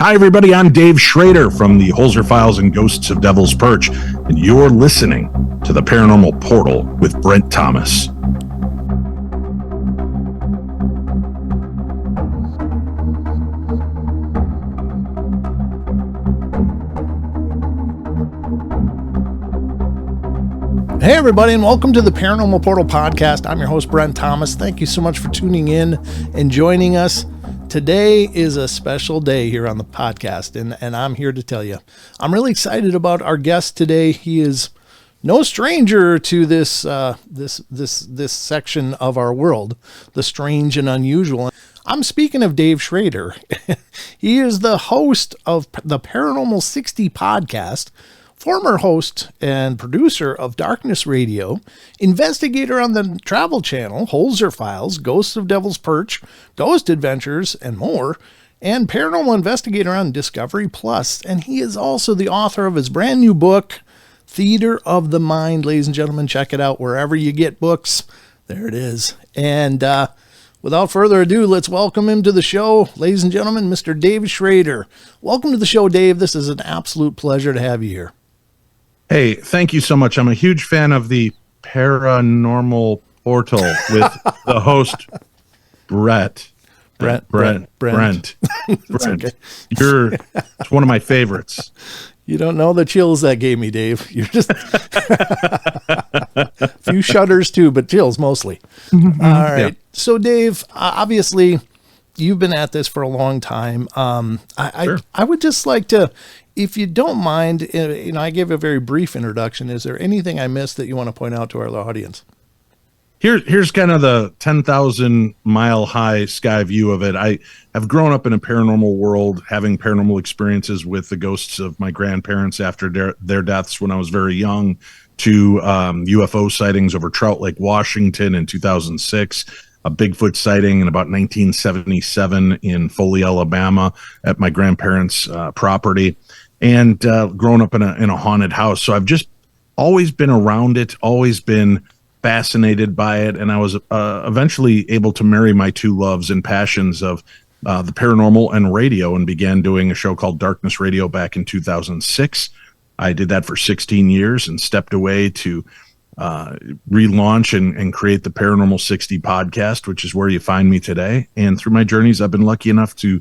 Hi, everybody. I'm Dave Schrader from the Holzer Files and Ghosts of Devil's Perch, and you're listening to the Paranormal Portal with Brent Thomas. Hey, everybody, and welcome to the Paranormal Portal Podcast. I'm your host, Brent Thomas. Thank you so much for tuning in and joining us. Today is a special day here on the podcast, and I'm here to tell you, I'm really excited about our guest today. He is no stranger to this section of our world, the strange and unusual. I'm speaking of Dave Schrader. He is the host of the Paranormal 60 podcast, former host and producer of Darkness Radio, investigator on the Travel Channel, Holzer Files, Ghosts of Devil's Perch, Ghost Adventures, and more, and paranormal investigator on Discovery Plus. And he is also the author of his brand new book, Theater of the Mind. Ladies and gentlemen, check it out wherever you get books. There it is. And without further ado, let's welcome him to the show. Ladies and gentlemen, Mr. Dave Schrader. Welcome to the show, Dave. This is an absolute pleasure to have you here. Hey, thank you so much. I'm a huge fan of the Paranormal Portal with the host, Brent. Brent. Okay. It's one of my favorites. You don't know the chills that gave me, Dave. You're just a few shudders too, but chills mostly. All right. Yeah. So, Dave, obviously, you've been at this for a long time. Sure. I would just like to, if you don't mind, I gave a very brief introduction. Is there anything I missed that you want to point out to our audience? Here's kind of the 10,000 mile high sky view of it. I have grown up in a paranormal world, having paranormal experiences with the ghosts of my grandparents after their deaths when I was very young, to UFO sightings over Trout Lake, Washington in 2006. A Bigfoot sighting in about 1977 in Foley, Alabama at my grandparents' property, and grown up in a haunted house. So I've just always been around it, always been fascinated by it. And I was eventually able to marry my two loves and passions of the paranormal and radio, and began doing a show called Darkness Radio back in 2006. I did that for 16 years and stepped away to relaunch and create the Paranormal 60 podcast, which is where you find me today. And through my journeys, I've been lucky enough to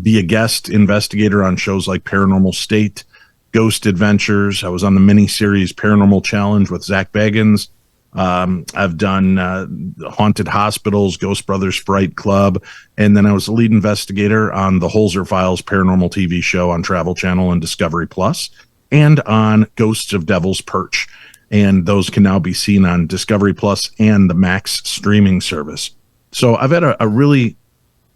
be a guest investigator on shows like Paranormal State, Ghost Adventures. I was on the mini-series Paranormal Challenge with Zach Baggins. I've done Haunted Hospitals, Ghost Brothers Fright Club, and then I was the lead investigator on the Holzer Files paranormal TV show on Travel Channel and Discovery Plus, and on Ghosts of Devil's Perch. And those can now be seen on Discovery Plus and the Max streaming service. So I've had a really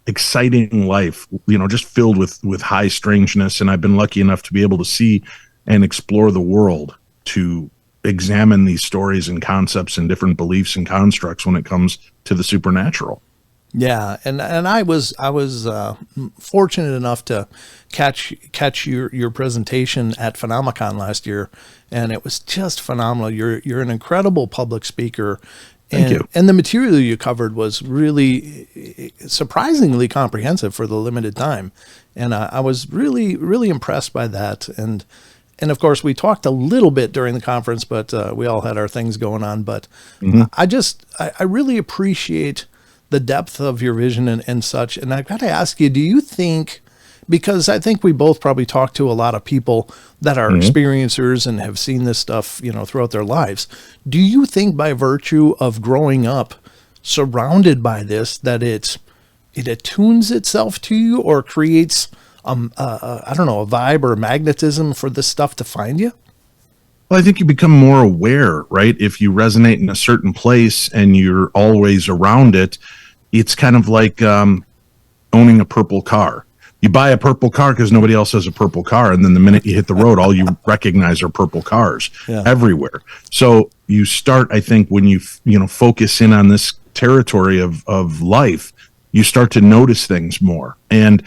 exciting life, just filled with high strangeness. And I've been lucky enough to be able to see and explore the world, to examine these stories and concepts and different beliefs and constructs when it comes to the supernatural. Yeah, and I was fortunate enough to catch your presentation at Phenomicon last year, and it was just phenomenal. You're an incredible public speaker, Thank you. And the material you covered was really surprisingly comprehensive for the limited time, and I was really, really impressed by that. And of course, we talked a little bit during the conference, but we all had our things going on. But I really appreciate the depth of your vision and such. And I've got to ask you, do you think, because I think we both probably talk to a lot of people that are experiencers and have seen this stuff, throughout their lives. Do you think by virtue of growing up surrounded by this, that it attunes itself to you, or creates, a vibe or a magnetism for this stuff to find you? Well, I think you become more aware, right? If you resonate in a certain place and you're always around it, it's kind of like owning a purple car. You buy a purple car because nobody else has a purple car, and then the minute you hit the road, all you recognize are purple cars everywhere. So you start, I think, when you focus in on this territory of life, you start to notice things more. And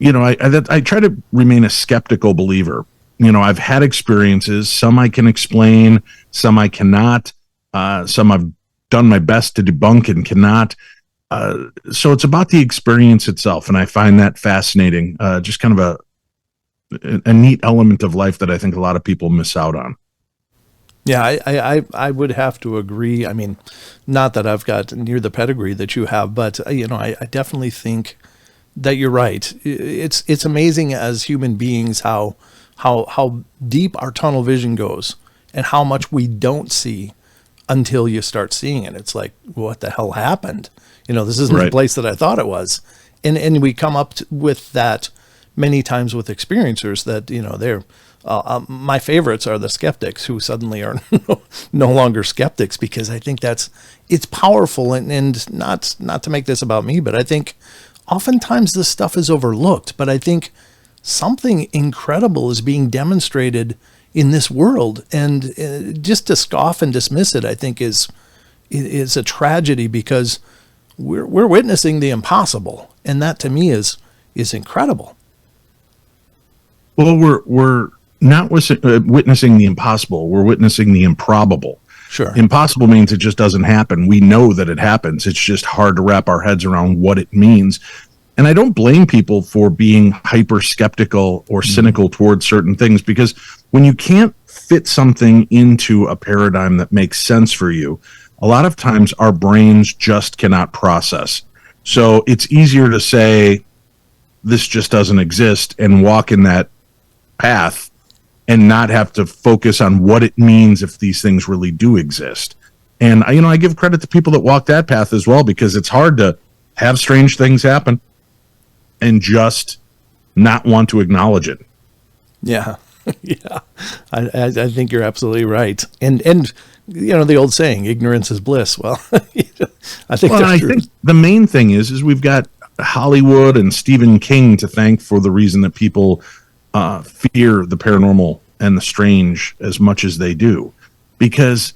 I try to remain a skeptical believer. I've had experiences. Some I can explain, some I cannot. Some I've done my best to debunk and cannot. So it's about the experience itself, and I find that fascinating. Just kind of a neat element of life that I think a lot of people miss out on. Yeah, I would have to agree. I mean, not that I've got near the pedigree that you have, but I definitely think that you're right. It's amazing as human beings how deep our tunnel vision goes and how much we don't see until you start seeing it. It's like, what the hell happened? This isn't the place that I thought it was. And we come up with that many times with experiencers that, they're, my favorites are the skeptics who suddenly are no longer skeptics, because I think it's powerful and not to make this about me, but I think oftentimes this stuff is overlooked, but I think something incredible is being demonstrated in this world, and just to scoff and dismiss it, I think is a tragedy, because we're witnessing the impossible, and that to me is incredible. Well, we're not witnessing the impossible. We're witnessing the improbable. Sure. Impossible means it just doesn't happen. We know that it happens. It's just hard to wrap our heads around what it means. And I don't blame people for being hyper skeptical or cynical towards certain things, because when you can't fit something into a paradigm that makes sense for you, a lot of times our brains just cannot process. So it's easier to say this just doesn't exist and walk in that path and not have to focus on what it means if these things really do exist. And I give credit to people that walk that path as well, because it's hard to have strange things happen and just not want to acknowledge it. Yeah. Yeah. I think you're absolutely right. And the old saying, ignorance is bliss. Well, I think I think the main thing is we've got Hollywood and Stephen King to thank for the reason that people fear the paranormal and the strange as much as they do, because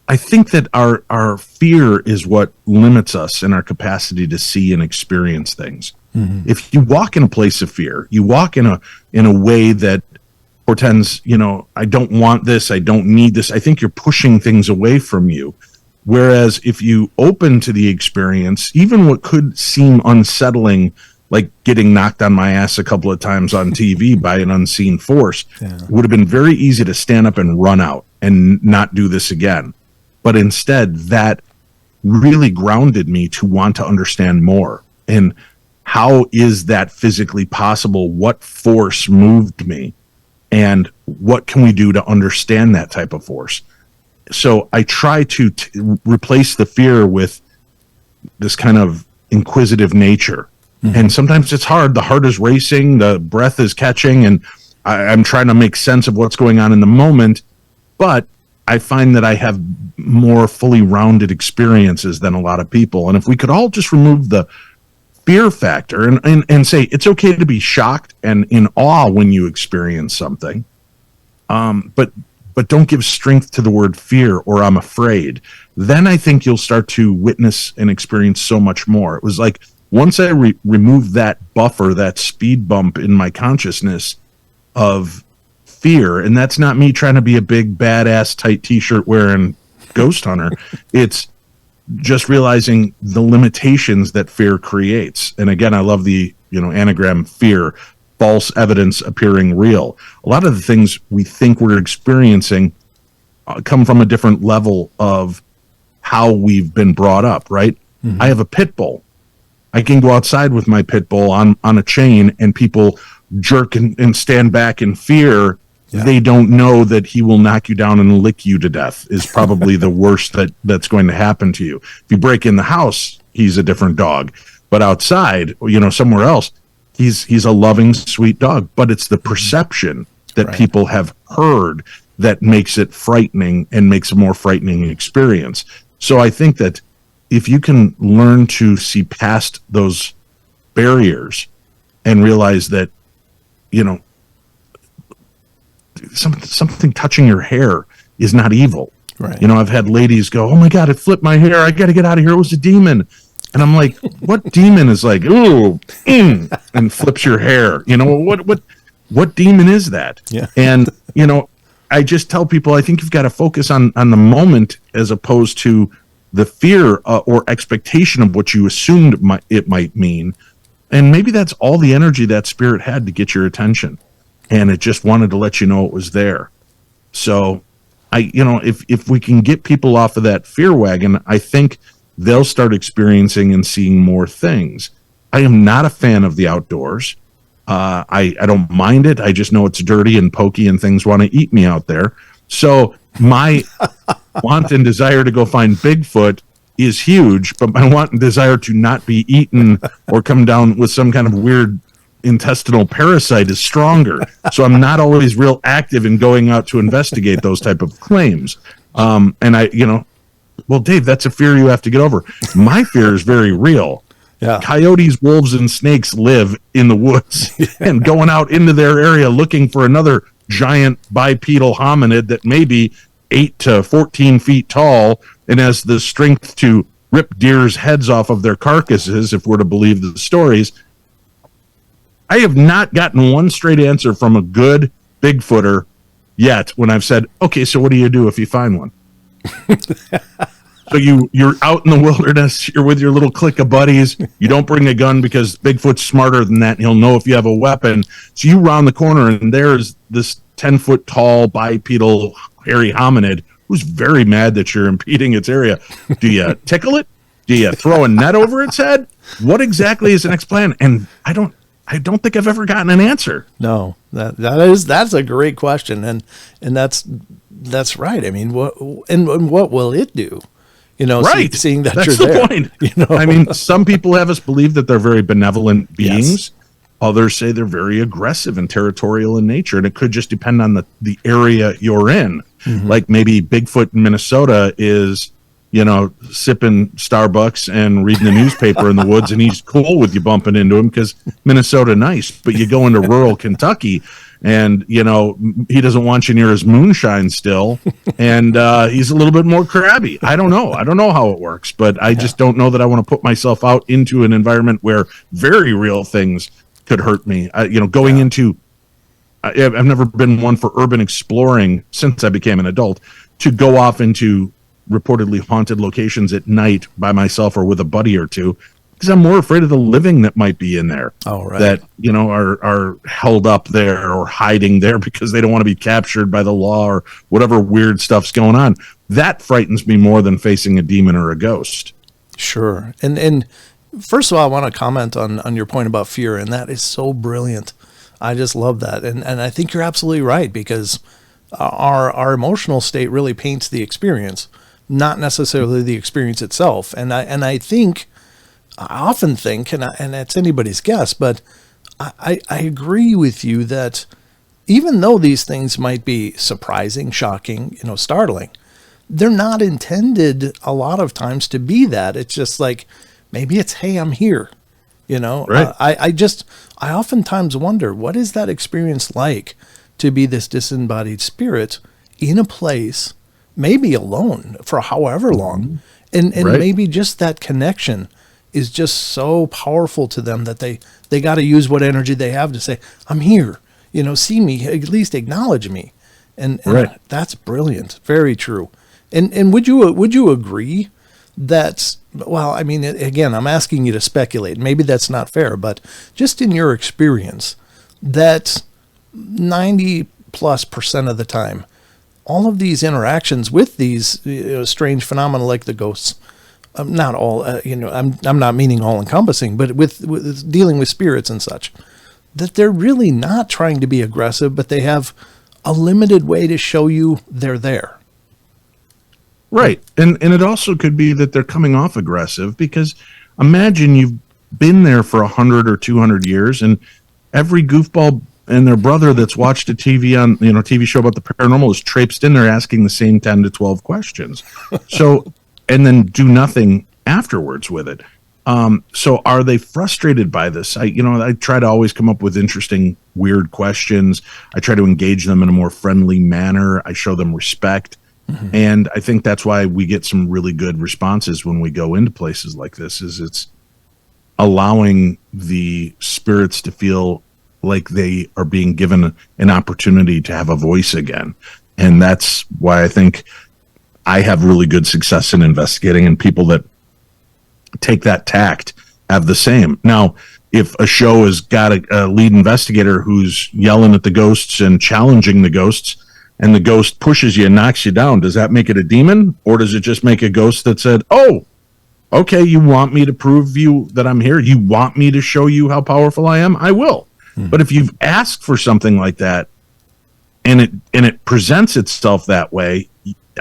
I think that our fear is what limits us in our capacity to see and experience things. Mm-hmm. If you walk in a place of fear, you walk in a way that portends, I don't want this, I don't need this. I think you're pushing things away from you. Whereas if you open to the experience, even what could seem unsettling, like getting knocked on my ass a couple of times on TV by an unseen force, would have been very easy to stand up and run out and not do this again. But instead, that really grounded me to want to understand more. And how is that physically possible? What force moved me? And what can we do to understand that type of force? So I try to replace the fear with this kind of inquisitive nature. Mm-hmm. And sometimes it's hard. The heart is racing, the breath is catching, and I'm trying to make sense of what's going on in the moment. But I find that I have more fully rounded experiences than a lot of people. And if we could all just remove the fear factor and say it's okay to be shocked and in awe when you experience something, but don't give strength to the word fear or I'm afraid, then I think you'll start to witness and experience so much more. It was like once I removed that buffer, that speed bump in my consciousness of fear, and that's not me trying to be a big badass tight t-shirt wearing ghost hunter. It's just realizing the limitations that fear creates. And again, I love the anagram fear, false evidence appearing real. A lot of the things we think we're experiencing come from a different level of how we've been brought up, right? Mm-hmm. I have a pit bull. I can go outside with my pit bull on a chain and people jerk and stand back in fear. Yeah. They don't know that he will knock you down and lick you to death is probably the worst that's going to happen to you. If you break in the house, he's a different dog. But outside, somewhere else, he's a loving, sweet dog. But it's the perception that people have heard that makes it frightening and makes a more frightening experience. So I think that if you can learn to see past those barriers and realize that, something touching your hair is not evil. Right. I've had ladies go, "Oh my God, it flipped my hair. I got to get out of here. It was a demon." And I'm like, what demon is like, ooh, and flips your hair? What demon is that? Yeah. And, I just tell people, I think you've got to focus on the moment as opposed to the fear or expectation of what you assumed it might mean. And maybe that's all the energy that spirit had to get your attention. And it just wanted to let you know it was there. So if we can get people off of that fear wagon, I think they'll start experiencing and seeing more things. I am not a fan of the outdoors. I don't mind it. I just know it's dirty and pokey and things want to eat me out there. So my want and desire to go find Bigfoot is huge, but my want and desire to not be eaten or come down with some kind of weird intestinal parasite is stronger. So I'm not always real active in going out to investigate those type of claims. Well, Dave, that's a fear you have to get over. My fear is very real. Yeah. Coyotes, wolves, and snakes live in the woods, and going out into their area looking for another giant bipedal hominid that may be 8 to 14 feet tall and has the strength to rip deer's heads off of their carcasses, if we're to believe the stories. I have not gotten one straight answer from a good Bigfooter yet when I've said, okay, so what do you do if you find one? So you're out in the wilderness, you're with your little clique of buddies, you don't bring a gun because Bigfoot's smarter than that, and he'll know if you have a weapon. So you round the corner, and there's this 10-foot tall bipedal hairy hominid who's very mad that you're impeding its area. Do you tickle it? Do you throw a net over its head? What exactly is the next plan? And I don't think I've ever gotten an answer. No, that's a great question, and that's right. I mean, what will it do? Right. Seeing that that's you're the there. point. I mean, some people have us believe that they're very benevolent beings. Yes. Others say they're very aggressive and territorial in nature, and it could just depend on the area you're in. Mm-hmm. Like maybe Bigfoot in Minnesota is, sipping Starbucks and reading the newspaper in the woods, and he's cool with you bumping into him because Minnesota nice. But you go into rural Kentucky, and he doesn't want you near his moonshine still, and he's a little bit more crabby. I don't know how it works, but I just don't know that I want to put myself out into an environment where very real things could hurt me. Going into, I've never been one for urban exploring since I became an adult, to go off into reportedly haunted locations at night by myself or with a buddy or two, because I'm more afraid of the living that might be in there. Oh, right. That, are held up there or hiding there because they don't want to be captured by the law or whatever weird stuff's going on. That frightens me more than facing a demon or a ghost. Sure. And first of all, I want to comment on your point about fear, and that is so brilliant. I just love that. And I think you're absolutely right, because our emotional state really paints the experience, not necessarily the experience itself. And I often think, and it's anybody's guess, but I agree with you that even though these things might be surprising, shocking, startling, they're not intended a lot of times to be that. It's just like, maybe it's, hey, I'm here. Right. I oftentimes wonder, what is that experience like to be this disembodied spirit in a place, maybe alone for however long, and right. Maybe just that connection is just so powerful to them that they got to use what energy they have to say, I'm here, see me, at least acknowledge me. And right. That's brilliant. Very true. And would you agree that, well, I mean, again, I'm asking you to speculate. Maybe that's not fair, but just in your experience, that 90+% of the time, all of these interactions with these strange phenomena like the ghosts, not all, I'm not meaning all encompassing, but with dealing with spirits and such, that they're really not trying to be aggressive, but they have a limited way to show you they're there. Right. And it also could be that they're coming off aggressive, because imagine you've been there for 100 or 200 years, and every goofball and their brother that's watched a TV show about the paranormal is traipsed in there asking the same 10 to 12 questions. So, and then do nothing afterwards with it. So are they frustrated by this? I try to always come up with interesting, weird questions. I try to engage them in a more friendly manner. I show them respect. Mm-hmm. And I think that's why we get some really good responses when we go into places like this, is it's allowing the spirits to feel like they are being given an opportunity to have a voice again. And that's why I think I have really good success in investigating, and people that take that tact have the same. Now, if a show has got a lead investigator who's yelling at the ghosts and challenging the ghosts, and the ghost pushes you and knocks you down, does that make it a demon? Or does it just make a ghost that said, oh, okay, you want me to prove you that I'm here? You want me to show you how powerful I am? I will. But if you've asked for something like that, and it presents itself that way,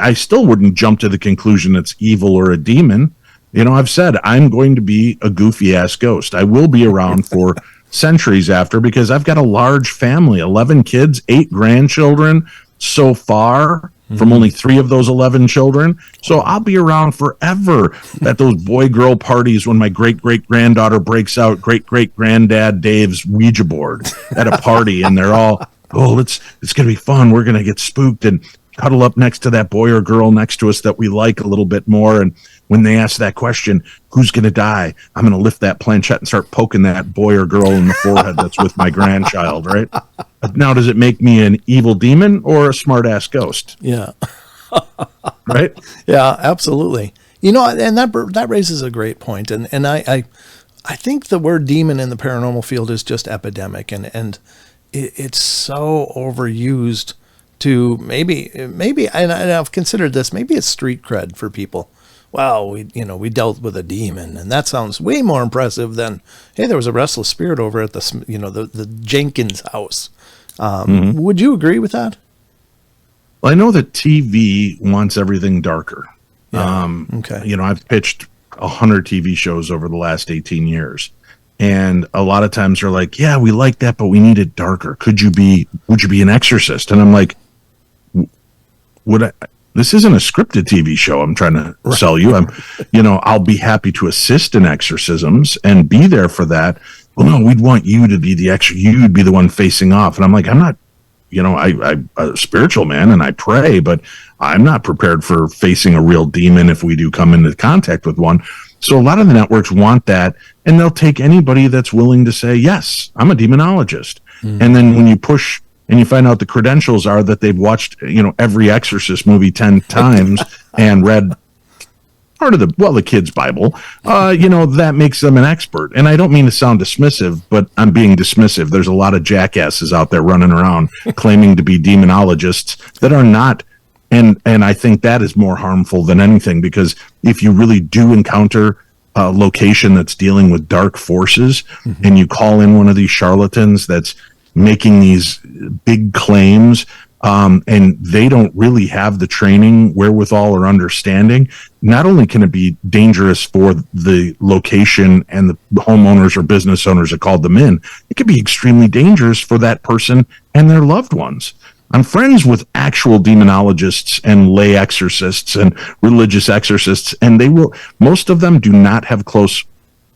I still wouldn't jump to the conclusion it's evil or a demon. I've said I'm going to be a goofy ass ghost. I will be around for centuries after, because I've got a large family, 11 kids, 8 grandchildren so far, from only 3 of those 11 children. So I'll be around forever at those boy-girl parties when my great-great-granddaughter breaks out great-great-granddad Dave's Ouija board at a party, and they're all, oh, it's going to be fun. We're going to get spooked and cuddle up next to that boy or girl next to us that we like a little bit more. And when they ask that question, who's going to die? I'm going to lift that planchette and start poking that boy or girl in the forehead that's with my grandchild, right? Now, does it make me an evil demon or a smart-ass ghost? Yeah. Right? Yeah, absolutely. And that raises a great point. And I think the word demon in the paranormal field is just epidemic, and it's so overused to maybe, and I've considered this, maybe it's street cred for people. Wow, we dealt with a demon, and that sounds way more impressive than, hey, there was a restless spirit over at the Jenkins house. Would you agree with that? Well, I know that TV wants everything darker. Yeah. Okay. I've pitched 100 TV shows over the last 18 years. And a lot of times they're like, yeah, we like that, but we need it darker. Would you be an exorcist? And I'm like, this isn't a scripted TV show I'm trying to sell you. I'll be happy to assist in exorcisms and be there for that. Well, no, we'd want you to be the you'd be the one facing off. And I'm like, I'm not, I'm a spiritual man and I pray, but I'm not prepared for facing a real demon if we do come into contact with one. So a lot of the networks want that, and they'll take anybody that's willing to say, yes, I'm a demonologist. And then when you push and you find out the credentials are that they've watched, every Exorcist movie 10 times and read part of the kid's Bible, that makes them an expert. And I don't mean to sound dismissive, but I'm being dismissive. There's a lot of jackasses out there running around claiming to be demonologists that are not. And I think that is more harmful than anything, because if you really do encounter a location that's dealing with dark forces, and you call in one of these charlatans that's making these big claims, and they don't really have the training, wherewithal, or understanding, not only can it be dangerous for the location and the homeowners or business owners that called them in, it could be extremely dangerous for that person and their loved ones. I'm friends with actual demonologists and lay exorcists and religious exorcists, and most of them do not have close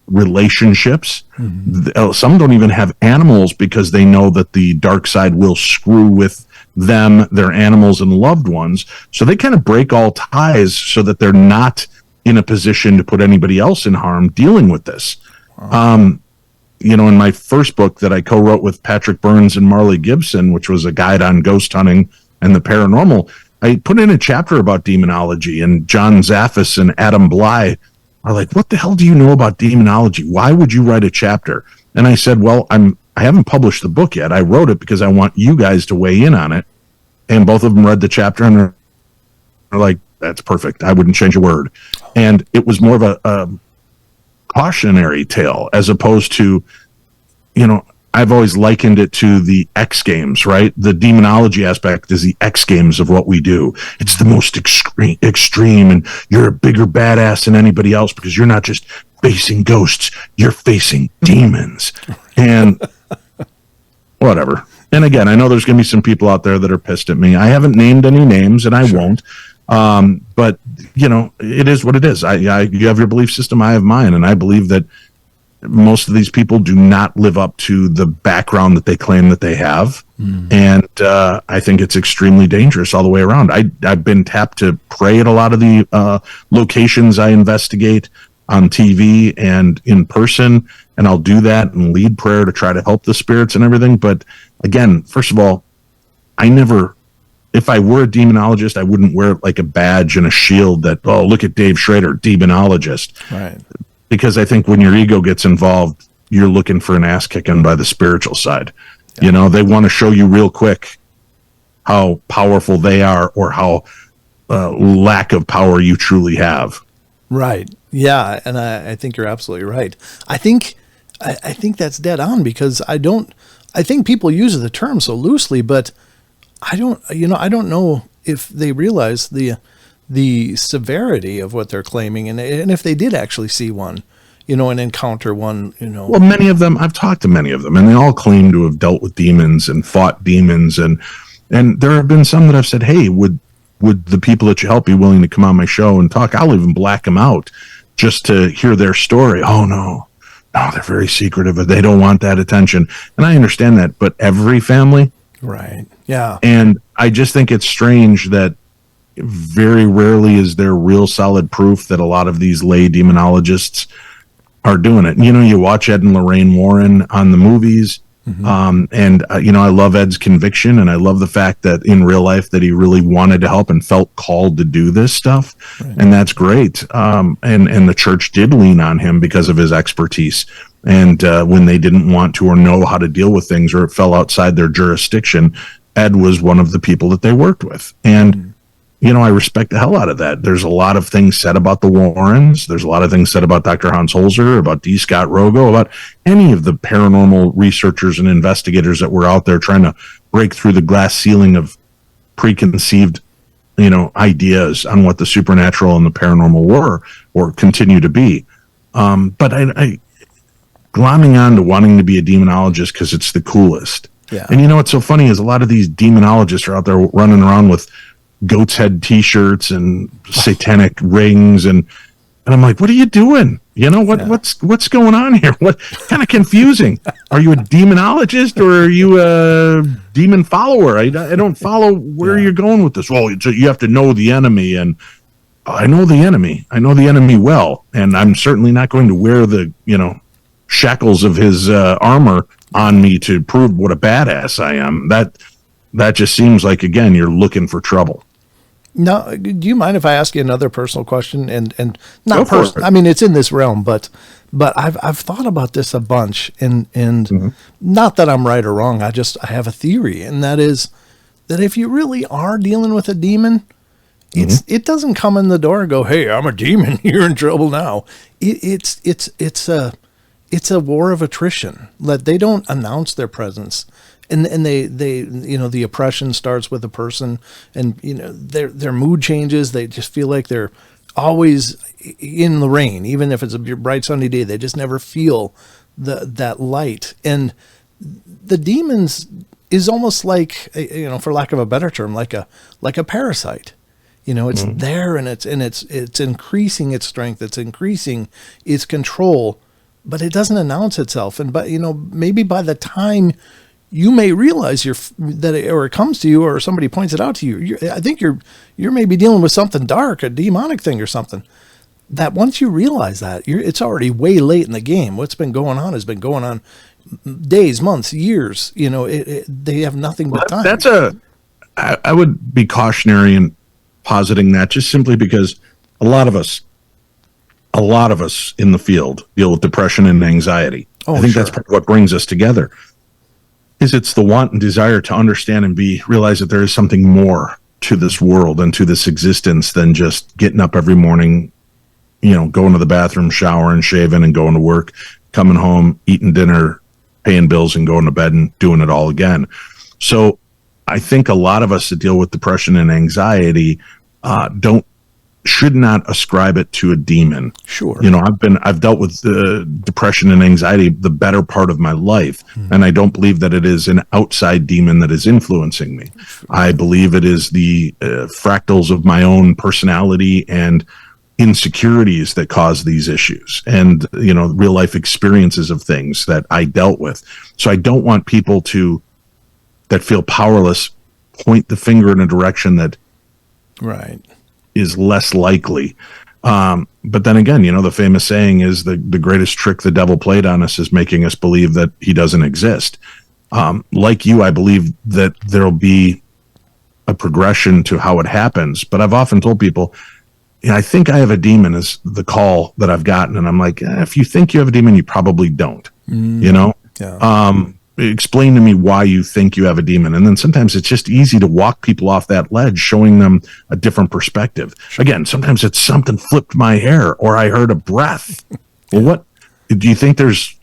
relationships. Some don't even have animals, because they know that the dark side will screw with them, their animals, and loved ones. So they kind of break all ties so that they're not in a position to put anybody else in harm dealing with this. Wow. In my first book that I co-wrote with Patrick Burns and Marley Gibson, which was a guide on ghost hunting and the paranormal, I put in a chapter about demonology, and John Zaffis and Adam Bly are like, what the hell do you know about demonology? Why would you write a chapter? And I said, well, I haven't published the book yet. I wrote it because I want you guys to weigh in on it. And both of them read the chapter and they're like, that's perfect. I wouldn't change a word. And it was more of a cautionary tale, as opposed to, I've always likened it to the X Games, right? The demonology aspect is the X Games of what we do. It's the most extreme, and you're a bigger badass than anybody else because you're not just facing ghosts, you're facing demons. And whatever. And again, I know there's going to be some people out there that are pissed at me. I haven't named any names, and I won't. But it is what it is. You have your belief system, I have mine, and I believe that most of these people do not live up to the background that they claim that they have. And I think it's extremely dangerous all the way around. I've been tapped to pray at a lot of the locations I investigate on TV and in person, and I'll do that and lead prayer to try to help the spirits and everything. But again, first of all, if I were a demonologist, I wouldn't wear it like a badge and a shield that, oh, look at Dave Schrader, demonologist. Right. Because I think when your ego gets involved, you're looking for an ass kicking by the spiritual side. Yeah. You know, they want to show you real quick how powerful they are, or how lack of power you truly have. Right. Yeah. And I think you're absolutely right. I think that's dead on, because I think people use the term so loosely, but I don't know if they realize the severity of what they're claiming, and if they did actually see one, and encounter one, Well, many of them, I've talked to many of them, and they all claim to have dealt with demons and fought demons, and there have been some that I've said, hey, would the people that you help be willing to come on my show and talk? I'll even black them out just to hear their story. Oh, no, they're very secretive. They don't want that attention. And I understand that, but every family. Right. Yeah. And I just think it's strange that very rarely is there real solid proof that a lot of these lay demonologists are doing it. You watch Ed and Lorraine Warren on the movies. And I love Ed's conviction, and I love the fact that in real life that he really wanted to help and felt called to do this stuff. Right. And that's great. And the church did lean on him because of his expertise. And when they didn't want to or know how to deal with things, or it fell outside their jurisdiction, Ed was one of the people that they worked with. And I respect the hell out of that. There's a lot of things said about the Warrens. There's a lot of things said about Dr. Hans Holzer, about D. Scott Rogo, about any of the paranormal researchers and investigators that were out there trying to break through the glass ceiling of preconceived, ideas on what the supernatural and the paranormal were or continue to be. But I glomming on to wanting to be a demonologist because it's the coolest. Yeah. And what's so funny is a lot of these demonologists are out there running around with goat's head t-shirts and satanic rings, and I'm like, what are you doing? What's going on here? What kind of confusing? Are you a demonologist or are you a demon follower? I don't follow where you're going with this. Well, you have to know the enemy, and I know the enemy well, and I'm certainly not going to wear the shackles of his armor on me to prove what a badass I am. That just seems like, again, you're looking for trouble. No, do you mind if I ask you another personal question? And not personal. I mean, it's in this realm, but I've thought about this a bunch, and not that I'm right or wrong. I have a theory, and that is that if you really are dealing with a demon, it doesn't come in the door and go, "Hey, I'm a demon. You're in trouble now." It's a war of attrition. That they don't announce their presence. And they the oppression starts with a person, and their mood changes. They just feel like they're always in the rain, even if it's a bright sunny day. They just never feel that light. And the demons is almost like, for lack of a better term, like a parasite. It's there, and it's increasing its strength. It's increasing its control, but it doesn't announce itself. And maybe by the time you may realize it comes to you, or somebody points it out to you, I think you're maybe dealing with something dark, a demonic thing or something. That once you realize that, it's already way late in the game. What's been going on has been going on days, months, years. They have nothing but time. I would be cautionary in positing that, just simply because a lot of us in the field deal with depression and anxiety. I think that's part of what brings us together. It's the want and desire to understand and realize that there is something more to this world and to this existence than just getting up every morning, going to the bathroom, showering, shaving, and going to work, coming home, eating dinner, paying bills, and going to bed and doing it all again. So I think a lot of us that deal with depression and anxiety should not ascribe it to a demon. Sure. I've dealt with depression and anxiety the better part of my life, and I don't believe that it is an outside demon that is influencing me. I believe it is the fractals of my own personality and insecurities that cause these issues, and real life experiences of things that I dealt with. So I don't want people that feel powerless point the finger in a direction that is less likely. But then again, the famous saying is the greatest trick the devil played on us is making us believe that he doesn't exist. Like you, I believe that there'll be a progression to how it happens. But I've often told people, I think I have a demon is the call that I've gotten. And I'm like, if you think you have a demon, you probably don't, Yeah. Explain to me why you think you have a demon. And then sometimes it's just easy to walk people off that ledge, showing them a different perspective. Again, sometimes it's something flipped my hair or I heard a breath. Well, what do you think there's,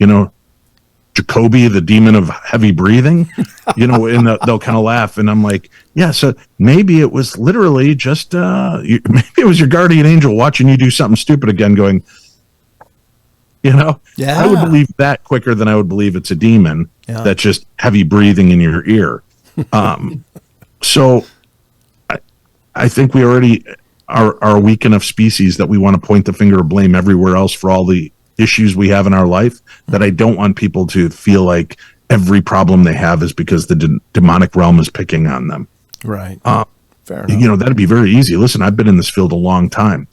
Jacoby, the demon of heavy breathing, and they'll kind of laugh. And I'm like, yeah, so maybe it was literally just, maybe it was your guardian angel watching you do something stupid again going, Yeah. I would believe that quicker than I would believe it's a demon that's just heavy breathing in your ear. So I think we already are a weak enough species that we want to point the finger of blame everywhere else for all the issues we have in our life, that I don't want people to feel like every problem they have is because the demonic realm is picking on them. Right. Fair enough. That'd be very easy. Listen, I've been in this field a long time.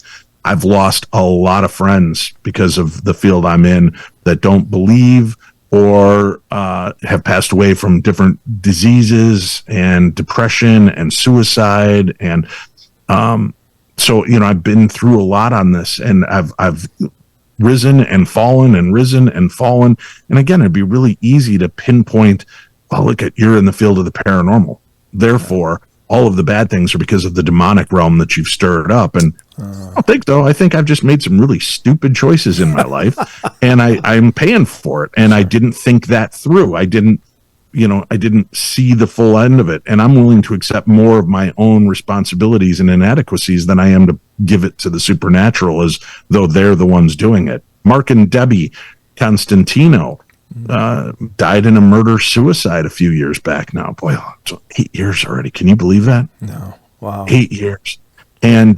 I've lost a lot of friends because of the field I'm in that don't believe or have passed away from different diseases and depression and suicide. And so, I've been through a lot on this, and I've risen and fallen and risen and fallen. And again, it'd be really easy to pinpoint, well, look at, you're in the field of the paranormal. Therefore, all of the bad things are because of the demonic realm that you've stirred up. And I don't think so. I think I've just made some really stupid choices in my life, and I'm paying for it. And I didn't think that through. I didn't see the full end of it. And I'm willing to accept more of my own responsibilities and inadequacies than I am to give it to the supernatural, as though they're the ones doing it. Mark and Debbie Constantino died in a murder-suicide a few years back now. Boy, it's 8 years already. Can you believe that? No. Wow. 8 years. And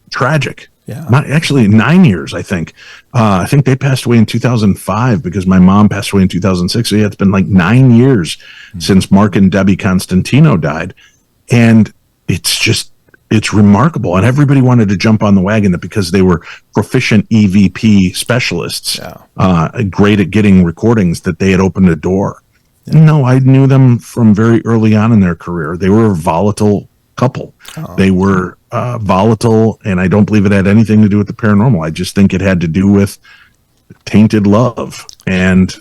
tragic. Yeah. Actually, 9 years, I think. I think they passed away in 2005 because my mom passed away in 2006. So yeah, it's been like 9 years since Mark and Debbie Constantino died. And it's remarkable. And everybody wanted to jump on the wagon that because they were proficient EVP specialists, great at getting recordings, that they had opened a door. Yeah. No, I knew them from very early on in their career. They were a volatile couple. They were volatile, and I don't believe it had anything to do with the paranormal. I just think it had to do with tainted love. And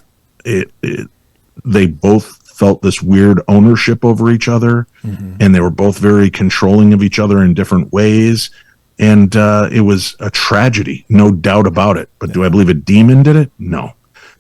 they both felt this weird ownership over each other, and they were both very controlling of each other in different ways. And it was a tragedy, no doubt about it. But do I believe a demon did it? No.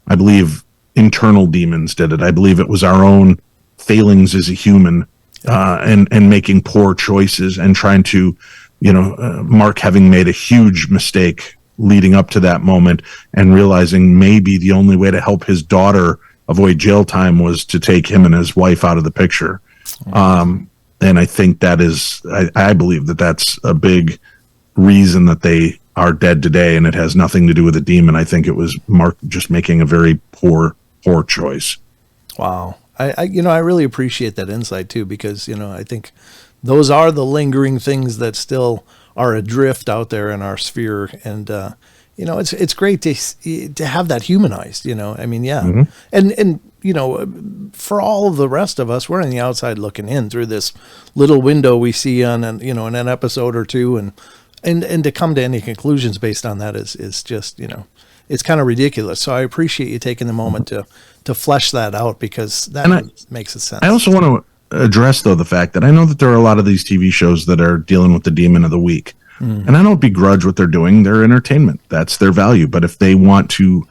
I believe internal demons did it. I believe it was our own failings as a human, and making poor choices and trying to, Mark having made a huge mistake leading up to that moment and realizing maybe the only way to help his daughter avoid jail time was to take him and his wife out of the picture. And I think that is, I believe that that's a big reason that they are dead today, and it has nothing to do with a demon. I think it was Mark just making a very poor choice. Wow. I really appreciate that insight too, because, I think those are the lingering things that still are adrift out there in our sphere. And, it's great to have that humanized, I mean, yeah. Mm-hmm. And, for all of the rest of us, we're on the outside looking in through this little window we see on in an episode or two. And to come to any conclusions based on that is just, it's kind of ridiculous. So I appreciate you taking the moment to flesh that out, because that makes sense. I also want to address, though, the fact that I know that there are a lot of these TV shows that are dealing with the demon of the week. And I don't begrudge what they're doing. They're entertainment. That's their value. But if they want to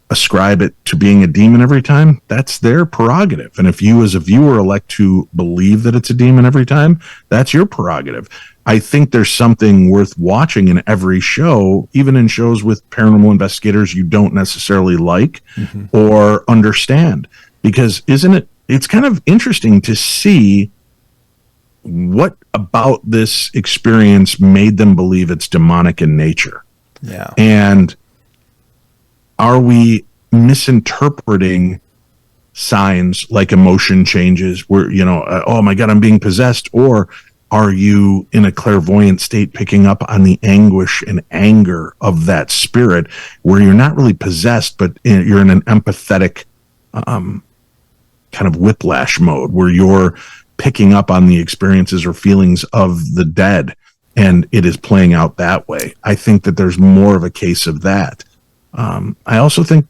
ascribe it to being a demon every time, that's their prerogative. And if you as a viewer elect to believe that it's a demon every time, that's your prerogative. I think there's something worth watching in every show, even in shows with paranormal investigators you don't necessarily like or understand, because it's kind of interesting to see what about this experience made them believe it's demonic in nature. Yeah. And are we misinterpreting signs like emotion changes where, oh my God, I'm being possessed? Or are you in a clairvoyant state picking up on the anguish and anger of that spirit where you're not really possessed, but you're in an empathetic kind of whiplash mode where you're picking up on the experiences or feelings of the dead, and it is playing out that way. I think that there's more of a case of that. I also think,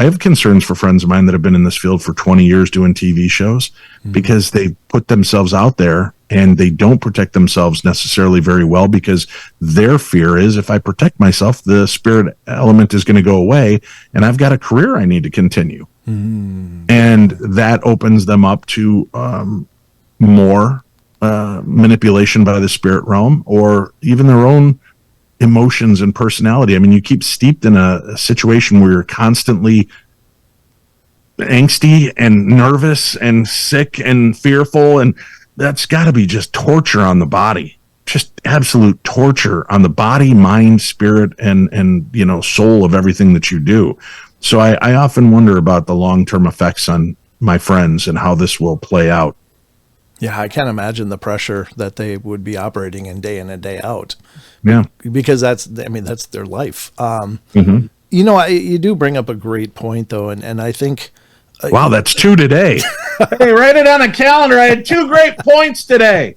I have concerns for friends of mine that have been in this field for 20 years doing TV shows, because they put themselves out there and they don't protect themselves necessarily very well, because their fear is, if I protect myself, the spirit element is going to go away and I've got a career I need to continue. And that opens them up to more manipulation by the spirit realm, or even their own emotions and personality. I mean, you keep steeped in a situation where you're constantly angsty and nervous and sick and fearful, and that's got to be just torture on the body, just absolute torture on the body, mind, spirit, and soul of everything that you do. So I often wonder about the long-term effects on my friends and how this will play out. Yeah, I can't imagine the pressure that they would be operating in and day out. Yeah, because that's their life. You do bring up a great point, though, and I think. Wow, that's 2 today. Hey, write it on a calendar. I had 2 great points today.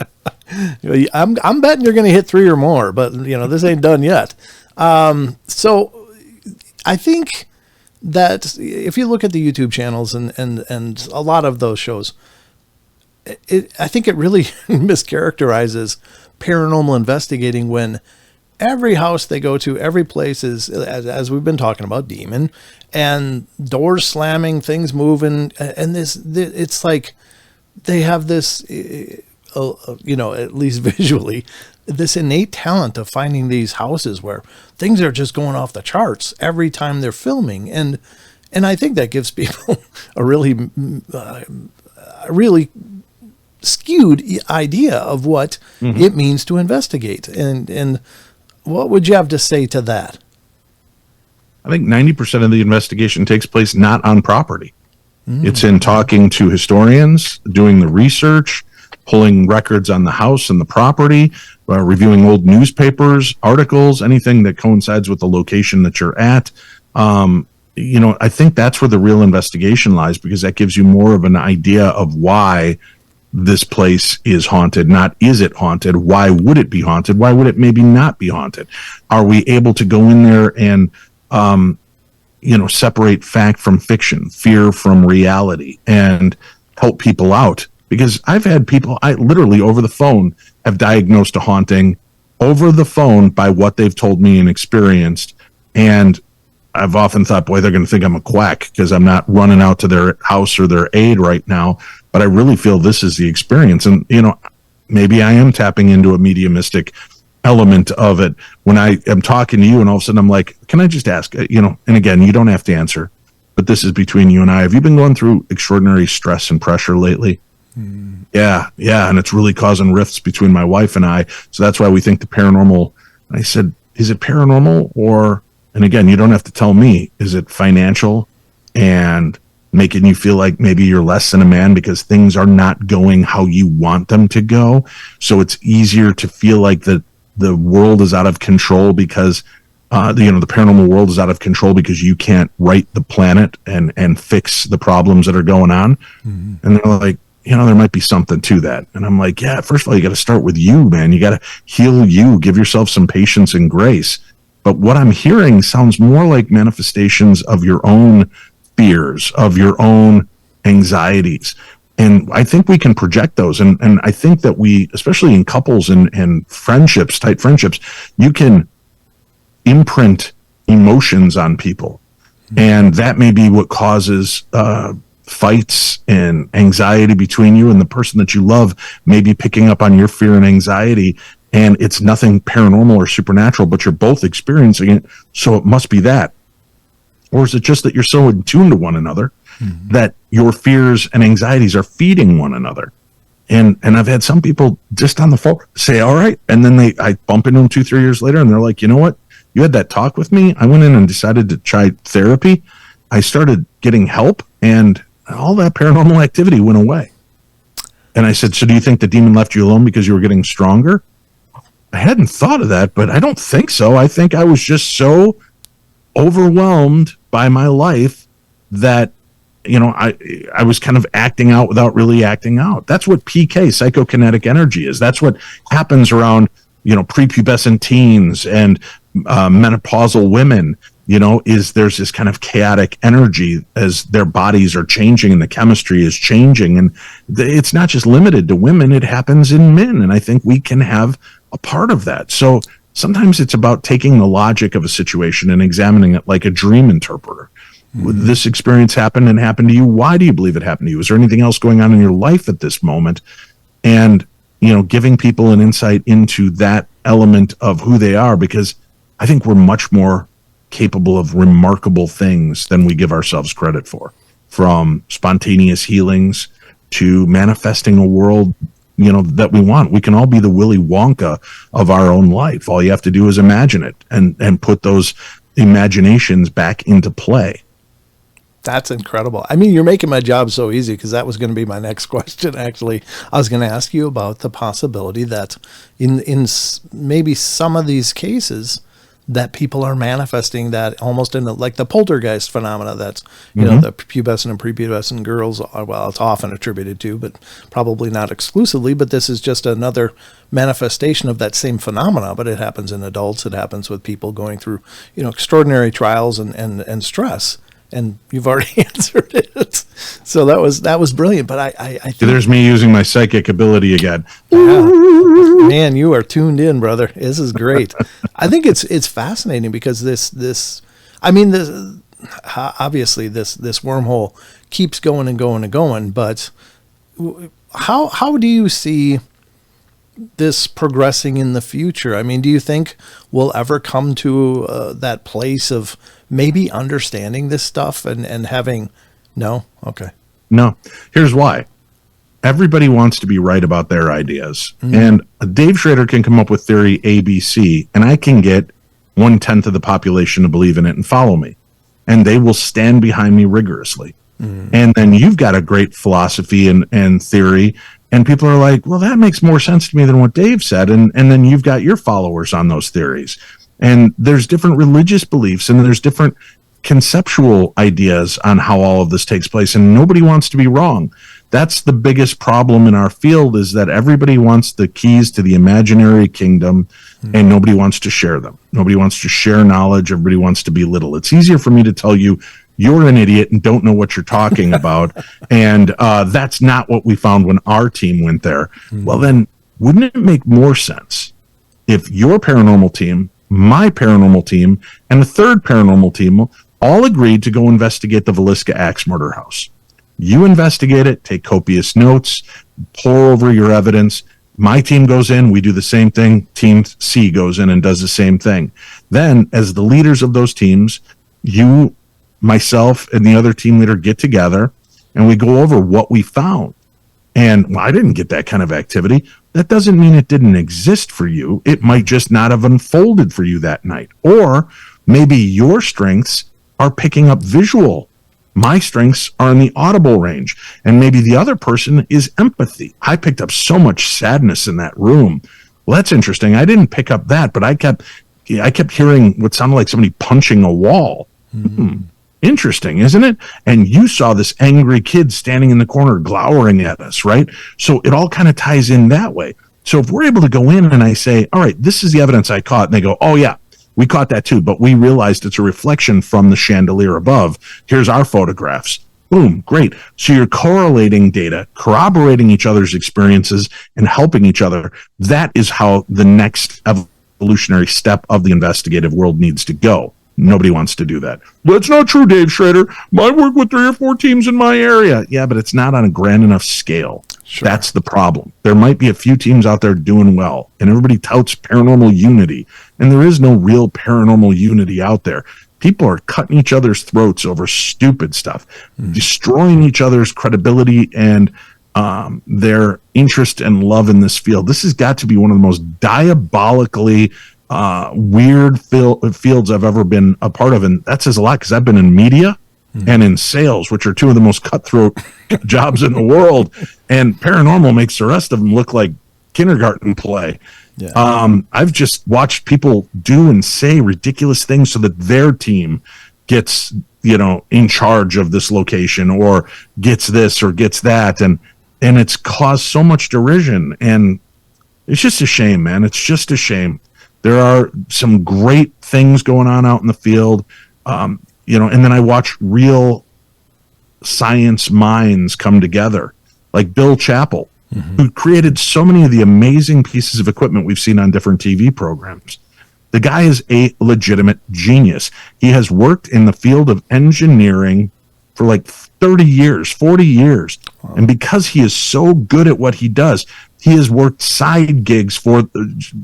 I'm betting you're going to hit 3 or more, but this ain't done yet. So I think that if you look at the YouTube channels and a lot of those shows, I think it really mischaracterizes paranormal investigating when every house they go to, every place is, as we've been talking about, demon, and doors slamming, things moving, and it's like they have this, at least visually, this innate talent of finding these houses where things are just going off the charts every time they're filming, and I think that gives people a really skewed idea of what it means to investigate. And what would you have to say to that? I think 90% of the investigation takes place not on property. It's in talking to historians, doing the research, pulling records on the house and the property, reviewing old newspapers, articles, anything that coincides with the location that you're at. I think that's where the real investigation lies, because that gives you more of an idea of why this place is haunted. Not is it haunted? Why would it be haunted? Why would it maybe not be haunted? Are we able to go in there and separate fact from fiction, fear from reality, and help people out? Because I've had people, I literally over the phone have diagnosed a haunting over the phone by what they've told me and experienced. And I've often thought, boy, they're going to think I'm a quack because I'm not running out to their house or their aid right now. But I really feel this is the experience. And, maybe I am tapping into a mediumistic element of it when I am talking to you, and all of a sudden I'm like, can I just ask, and again, you don't have to answer, but this is between you and I. Have you been going through extraordinary stress and pressure lately? Yeah. And it's really causing rifts between my wife and I. So that's why we think the paranormal. And I said, is it paranormal or, and again, you don't have to tell me, is it financial and making you feel like maybe you're less than a man because things are not going how you want them to go? So it's easier to feel like the world is out of control because the paranormal world is out of control because you can't right the planet and fix the problems that are going on. And they're like, there might be something to that. And I'm like, yeah, first of all, you got to start with you, man. You got to heal you, give yourself some patience and grace. But what I'm hearing sounds more like manifestations of your own fears, of your own anxieties. And I think we can project those. And I think that we, especially in couples and friendships, tight friendships, you can imprint emotions on people. And that may be what causes fights and anxiety between you, and the person that you love may be picking up on your fear and anxiety. And it's nothing paranormal or supernatural, but you're both experiencing it. So it must be that. Or is it just that you're so in tune to one another that your fears and anxieties are feeding one another? And I've had some people just on the phone say, all right. And then I bump into them 2-3 years later and they're like, you know what? You had that talk with me. I went in and decided to try therapy. I started getting help and all that paranormal activity went away. And I said, so do you think the demon left you alone because you were getting stronger? I hadn't thought of that, but I don't think so. I think I was just so overwhelmed by my life that I was kind of acting out without really acting out. That's what PK, psychokinetic energy, is. That's what happens around, prepubescent teens and menopausal women. There's this kind of chaotic energy as their bodies are changing and the chemistry is changing. And it's not just limited to women, it happens in men. And I think we can have a part of that. So sometimes it's about taking the logic of a situation and examining it like a dream interpreter. This experience happened to you. Why do you believe it happened to you? Is there anything else going on in your life at this moment? And, giving people an insight into that element of who they are, because I think we're much more capable of remarkable things than we give ourselves credit for, from spontaneous healings to manifesting a world, that we want. We can all be the Willy Wonka of our own life. All you have to do is imagine it and put those imaginations back into play. That's incredible. I mean, you're making my job so easy, because that was going to be my next question. Actually, I was going to ask you about the possibility that in maybe some of these cases that people are manifesting that almost in like the poltergeist phenomena. That's, the pubescent and prepubescent girls are, well, it's often attributed to, but probably not exclusively. But this is just another manifestation of that same phenomena, but it happens in adults. It happens with people going through, extraordinary trials and stress. And you've already answered it, so that was brilliant. But I think there's me using my psychic ability again. Yeah. Man, you are tuned in, brother. This is great. I think it's fascinating because this obviously this wormhole keeps going and going and going. But how do you see this progressing in the future? I mean, do you think we'll ever come to that place of maybe understanding this stuff and having no? Okay. No. Here's why. Everybody wants to be right about their ideas. And Dave Schrader can come up with theory ABC, and I can get 1/10 of the population to believe in it and follow me. And they will stand behind me rigorously. And then you've got a great philosophy and theory, and people are like, well, that makes more sense to me than what Dave said. And then you've got your followers on those theories. And there's different religious beliefs, and there's different conceptual ideas on how all of this takes place, and nobody wants to be wrong. That's the biggest problem in our field, is that everybody wants the keys to the imaginary kingdom, and nobody wants to share them. Nobody wants to share knowledge. Everybody wants to be little. It's easier for me to tell you you're an idiot and don't know what you're talking about, and that's not what we found when our team went there. Well, then, wouldn't it make more sense if your paranormal team, my paranormal team, and a third paranormal team all agreed to go investigate the Villisca Axe murder house? You investigate it, take copious notes, pour over your evidence. My team goes in, we do the same thing. Team C goes in and does the same thing. Then, as the leaders of those teams, you, myself, and the other team leader get together, and we go over what we found. And I didn't get that kind of activity. That doesn't mean it didn't exist for you. It might just not have unfolded for you that night. Or maybe your strengths are picking up visual. My strengths are in the audible range. And maybe the other person is empathy. I picked up so much sadness in that room. Well, that's interesting. I didn't pick up that, but I kept hearing what sounded like somebody punching a wall. Interesting, isn't it? And you saw this angry kid standing in the corner glowering at us, right? So it all kind of ties in that way. So if we're able to go in and I say, all right, this is the evidence I caught, and they go, oh yeah, we caught that too, but we realized it's a reflection from the chandelier above. Here's our photographs. Boom, great. So you're correlating data, corroborating each other's experiences, and helping each other. That is how the next evolutionary step of the investigative world needs to go. Nobody wants to do that. That's not true, Dave Schrader. I work with 3 or 4 teams in my area. Yeah, but it's not on a grand enough scale. Sure. That's the problem. There might be a few teams out there doing well, and everybody touts paranormal unity, and there is no real paranormal unity out there. People are cutting each other's throats over stupid stuff, destroying each other's credibility and their interest and love in this field. This has got to be one of the most diabolically weird fields I've ever been a part of. And that says a lot, because I've been in media and in sales, which are 2 of the most cutthroat jobs in the world. And paranormal makes the rest of them look like kindergarten play. Yeah. I've just watched people do and say ridiculous things so that their team gets in charge of this location, or gets this or gets that. And it's caused so much derision, and it's just a shame, man. It's just a shame. There are some great things going on out in the field, and then I watch real science minds come together, like Bill Chappell, who created so many of the amazing pieces of equipment we've seen on different TV programs. The guy is a legitimate genius. He has worked in the field of engineering for like 30 years, 40 years. Wow. And because he is so good at what he does, he has worked side gigs for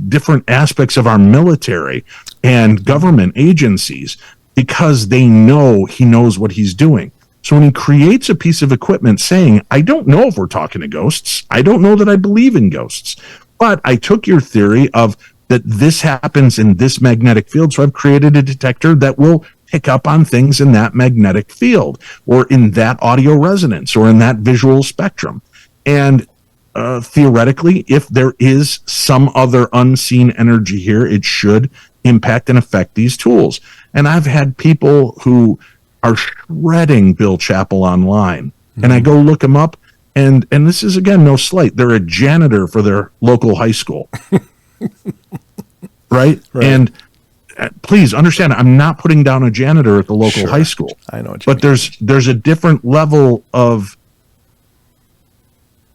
different aspects of our military and government agencies because they know he knows what he's doing. So when he creates a piece of equipment saying, I don't know if we're talking to ghosts, I don't know that I believe in ghosts, but I took your theory of that this happens in this magnetic field, so I've created a detector that will pick up on things in that magnetic field, or in that audio resonance, or in that visual spectrum. And theoretically, if there is some other unseen energy here, it should impact and affect these tools. And I've had people who are shredding Bill Chappell online, and I go look him up, and this is, again, no slight. They're a janitor for their local high school. Right? And please understand, I'm not putting down a janitor at the local high school. I know what you mean. But there's a different level of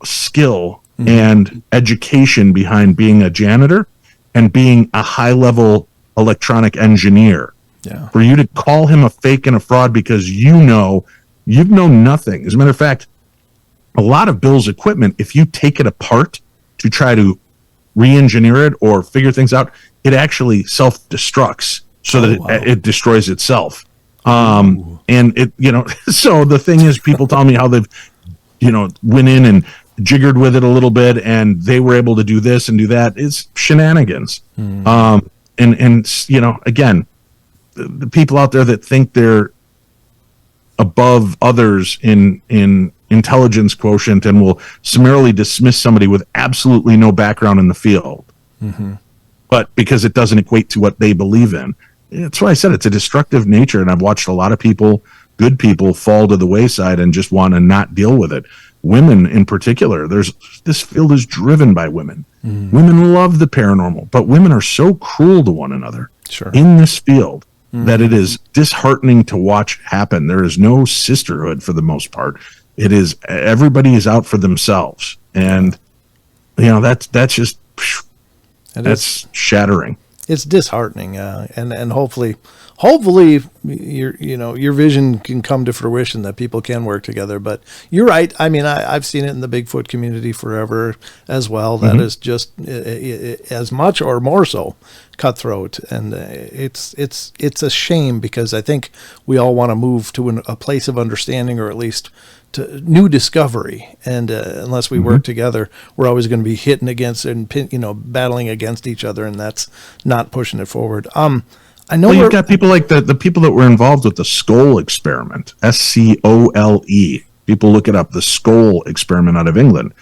skill and education behind being a janitor and being a high-level electronic engineer. Yeah. For you to call him a fake and a fraud because you've known nothing. As a matter of fact, a lot of Bill's equipment, if you take it apart to try to re-engineer it or figure things out, it actually self-destructs so that it destroys itself. And it, so the thing is, people tell me how they've, went in and jiggered with it a little bit and they were able to do this and do that. It's shenanigans. And again, the people out there that think they're above others in intelligence quotient and will summarily dismiss somebody with absolutely no background in the field, but because it doesn't equate to what they believe in. That's why I said it's a destructive nature, and I've watched a lot of people, good people, fall to the wayside and just want to not deal with it. Women in particular, this field is driven by women. Women love the paranormal, but women are so cruel to one another in this field that it is disheartening to watch happen. There is no sisterhood for the most part. It is, everybody is out for themselves, and that's just that's shattering. It's disheartening, and hopefully your vision can come to fruition, that people can work together. But you're right. I mean, I've seen it in the Bigfoot community forever as well. That is just as much or more so cutthroat, and it's a shame, because I think we all want to move to a place of understanding, or at least to new discovery. And unless we work together, we're always going to be hitting against and battling against each other, and that's not pushing it forward. I know you've got people like the people that were involved with the Scole experiment, SCOLE. People look it up, the Scole experiment out of England.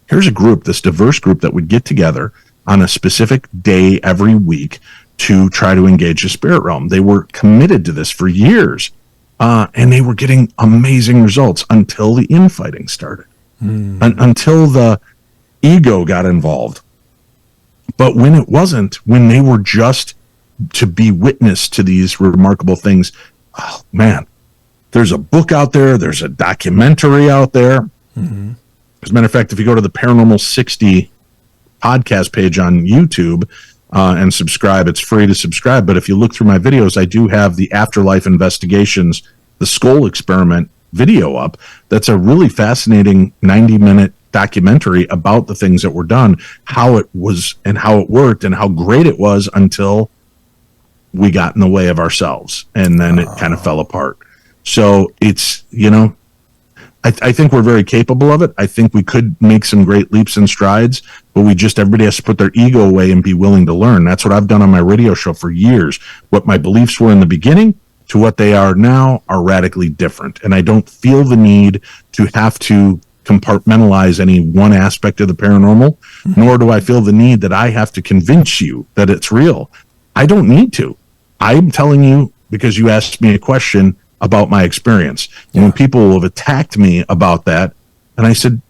Here's a group, this diverse group, that would get together on a specific day every week to try to engage the spirit realm. They were committed to this for years. And they were getting amazing results until the infighting started, until the ego got involved. But when it wasn't, when they were just to be witness to these remarkable things, oh man, there's a book out there, there's a documentary out there. As a matter of fact, if you go to the Paranormal 60 podcast page on YouTube, and subscribe, it's free to subscribe. But if you look through my videos, I do have the Afterlife Investigations, the Scole Experiment video up. That's a really fascinating 90-minute documentary about the things that were done, how it was and how it worked and how great it was until we got in the way of ourselves, and then it kind of fell apart. So it's, I think we're very capable of it. I think we could make some great leaps and strides, but everybody has to put their ego away and be willing to learn. That's what I've done on my radio show for years. What my beliefs were in the beginning to what they are now are radically different. And I don't feel the need to have to compartmentalize any one aspect of the paranormal, nor do I feel the need that I have to convince you that it's real. I don't need to. I'm telling you, because you asked me a question, about my experience. And when people have attacked me about that, and I said,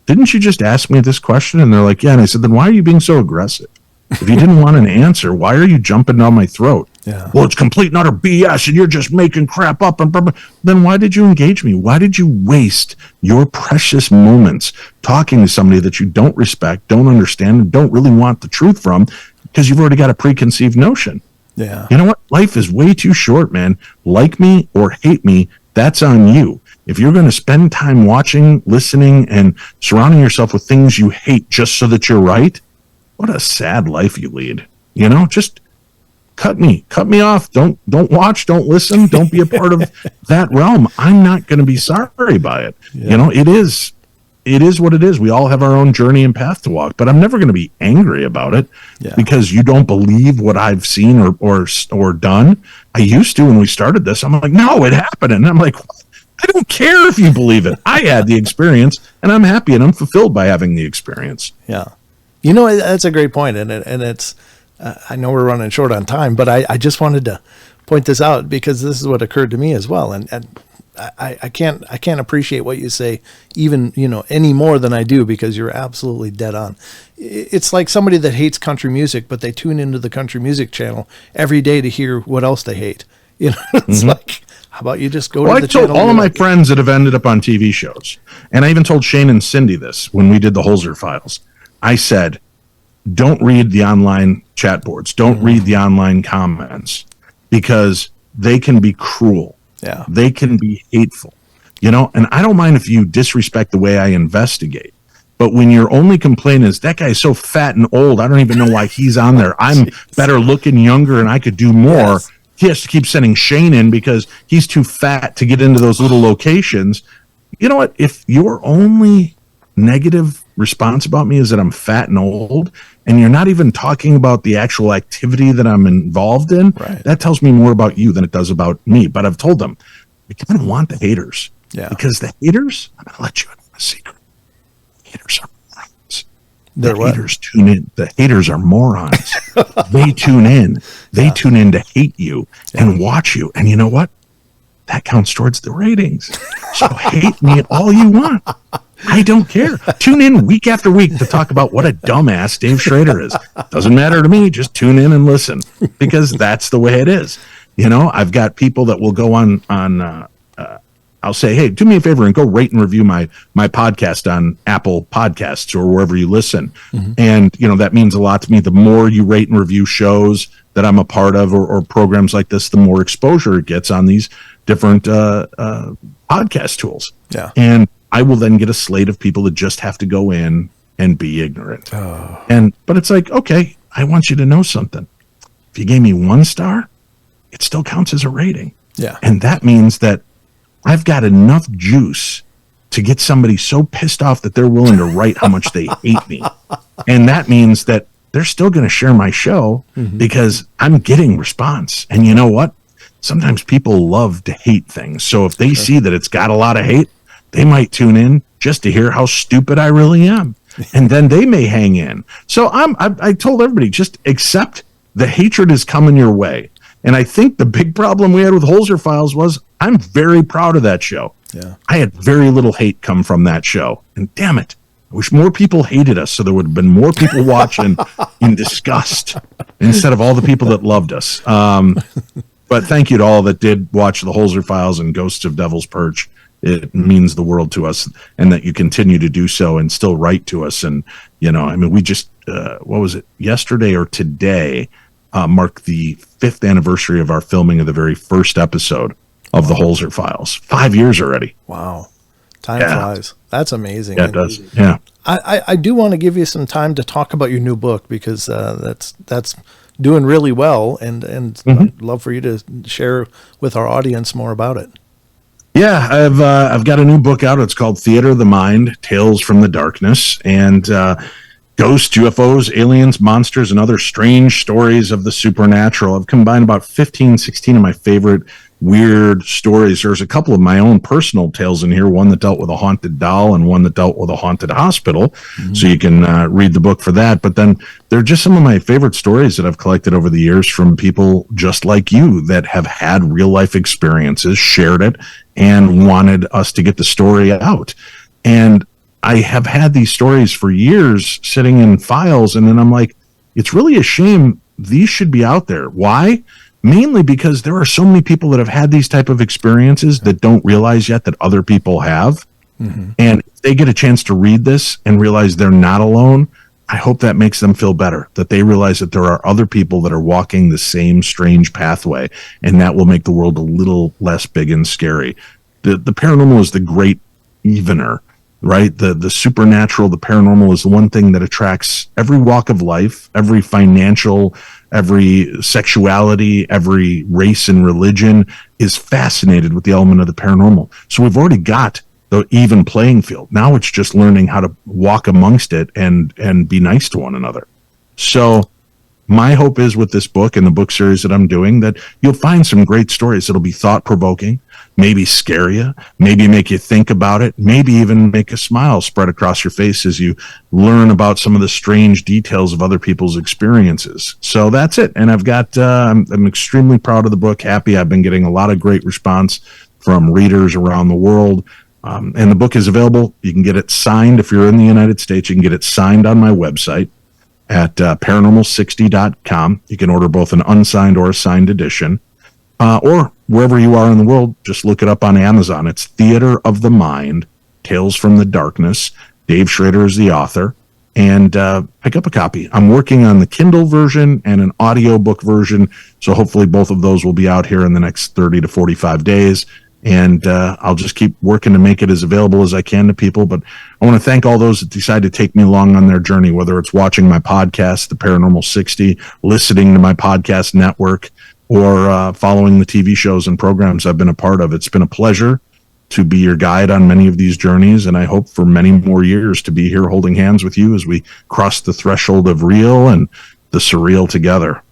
didn't you just ask me this question? And they're like, yeah. And I said, then why are you being so aggressive? If you didn't want an answer, why are you jumping down my throat? Yeah. Well, it's complete and utter BS, and you're just making crap up. And blah, blah. Then why did you engage me? Why did you waste your precious moments talking to somebody that you don't respect, don't understand, and don't really want the truth from, because you've already got a preconceived notion? Yeah. You know what? Life is way too short, man. Like me or hate me, that's on you. If you're going to spend time watching, listening, and surrounding yourself with things you hate just so that you're right, what a sad life you lead. You know, just cut me off. Don't watch, don't listen, don't be a part of that realm. I'm not going to be sorry by it. Yeah. You know, it is what it is. We all have our own journey and path to walk, but I'm never going to be angry about it because you don't believe what I've seen or done. I used to when we started this. I'm like, no, it happened. And I'm like, I don't care if you believe it. I had the experience, and I'm happy and I'm fulfilled by having the experience. Yeah. You know, that's a great point. And it's, I know we're running short on time, but I just wanted to point this out because this is what occurred to me as well. And I can't appreciate what you say even, you know, any more than I do, because you're absolutely dead on. It's like somebody that hates country music, but they tune into the country music channel every day to hear what else they hate. You know, it's like, how about you just go to the channel? I told all of my friends that have ended up on TV shows, and I even told Shane and Cindy this when we did the Holzer Files. I said, don't read the online chat boards. Don't read the online comments, because they can be cruel. Yeah. They can be hateful, you know, and I don't mind if you disrespect the way I investigate. But when your only complaint is that guy's so fat and old, I don't even know why he's on there. I'm better looking, younger, and I could do more. Yes. He has to keep sending Shane in because he's too fat to get into those little locations. You know what? If your only negative response about me is that I'm fat and old, and you're not even talking about the actual activity that I'm involved in, that tells me more about you than it does about me. But I've told them, we kind of want the haters. Yeah. Because the haters, I'm going to let you in a secret. Haters are morons. The haters tune in. The haters are morons. They tune in. They tune in to hate you and watch you. And you know what? That counts towards the ratings. So hate me all you want. I don't care. Tune in week after week to talk about what a dumbass Dave Schrader is. Doesn't matter to me. Just tune in and listen, because that's the way it is. You know, I've got people that will go on I'll say, hey, do me a favor and go rate and review my podcast on Apple Podcasts or wherever you listen. Mm-hmm. And, you know, that means a lot to me. The more you rate and review shows that I'm a part of or programs like this, the more exposure it gets on these different podcast tools. Yeah. And I will then get a slate of people that just have to go in and be ignorant. Oh. But it's like, okay, I want you to know something. If you gave me 1 star, it still counts as a rating. Yeah. And that means that I've got enough juice to get somebody so pissed off that they're willing to write how much they hate me. And that means that they're still going to share my show because I'm getting response. And you know what? Sometimes people love to hate things. So if they see that it's got a lot of hate, they might tune in just to hear how stupid I really am. And then they may hang in. So I told everybody, just accept the hatred is coming your way. And I think the big problem we had with Holzer Files was I'm very proud of that show. Yeah. I had very little hate come from that show. And damn it, I wish more people hated us so there would have been more people watching in disgust instead of all the people that loved us. But thank you to all that did watch the Holzer Files and Ghosts of Devil's Perch. It means the world to us, and that you continue to do so and still write to us. And, you know, I mean, we just, what was it, yesterday or today, marked the 5th anniversary of our filming of the very first episode of the Holzer Files. 5 years already. Wow. Time flies. That's amazing. Yeah, it does. Yeah. I do want to give you some time to talk about your new book, because that's doing really well, and I'd love for you to share with our audience more about it. Yeah, I've got a new book out. It's called Theater of the Mind, Tales from the Darkness, and ghosts, UFOs, aliens, monsters, and other strange stories of the supernatural. I've combined about 15, 16 of my favorite weird stories. There's a couple of my own personal tales in here, one that dealt with a haunted doll and one that dealt with a haunted hospital. So you can read the book for that. But then they're just some of my favorite stories that I've collected over the years from people just like you that have had real life experiences, shared it, and wanted us to get the story out. And I have had these stories for years sitting in files, and then I'm like, it's really a shame. These should be out there. Why? Mainly because there are so many people that have had these type of experiences that don't realize yet that other people have. And if they get a chance to read this and realize they're not alone, I hope that makes them feel better, that they realize that there are other people that are walking the same strange pathway, and that will make the world a little less big and scary. The paranormal is the great evener, right? The supernatural, the paranormal is the one thing that attracts every walk of life, every financial, every sexuality, every race and religion is fascinated with the element of the paranormal. So we've already got the even playing field. Now it's just learning how to walk amongst it and be nice to one another. So my hope is with this book and the book series that I'm doing that you'll find some great stories that'll be thought-provoking, maybe scare you, maybe make you think about it, maybe even make a smile spread across your face as you learn about some of the strange details of other people's experiences. So that's it. And I've got, I'm extremely proud of the book, happy. I've been getting a lot of great response from readers around the world. And the book is available. You can get it signed. If you're in the United States, you can get it signed on my website at paranormal60.com. You can order both an unsigned or a signed edition. Or wherever you are in the world, just look it up on Amazon. It's Theater of the Mind, Tales from the Darkness. Dave Schrader is the author. And pick up a copy. I'm working on the Kindle version and an audiobook version, so hopefully both of those will be out here in the next 30 to 45 days. And I'll just keep working to make it as available as I can to people. But I want to thank all those that decide to take me along on their journey, whether it's watching my podcast, The Paranormal 60, listening to my podcast network, or following the TV shows and programs I've been a part of. It's been a pleasure to be your guide on many of these journeys, and I hope for many more years to be here holding hands with you as we cross the threshold of real and the surreal together.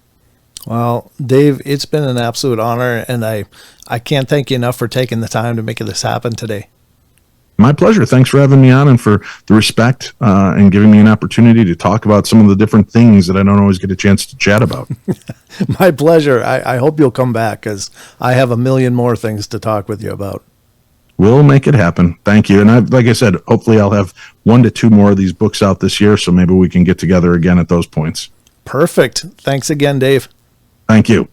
Well, Dave, it's been an absolute honor, and I can't thank you enough for taking the time to make this happen today. My pleasure. Thanks for having me on and for the respect and giving me an opportunity to talk about some of the different things that I don't always get a chance to chat about. My pleasure. I hope you'll come back because I have a million more things to talk with you about. We'll make it happen. Thank you. And like I said, hopefully I'll have 1 to 2 more of these books out this year, so maybe we can get together again at those points. Perfect. Thanks again, Dave. Thank you.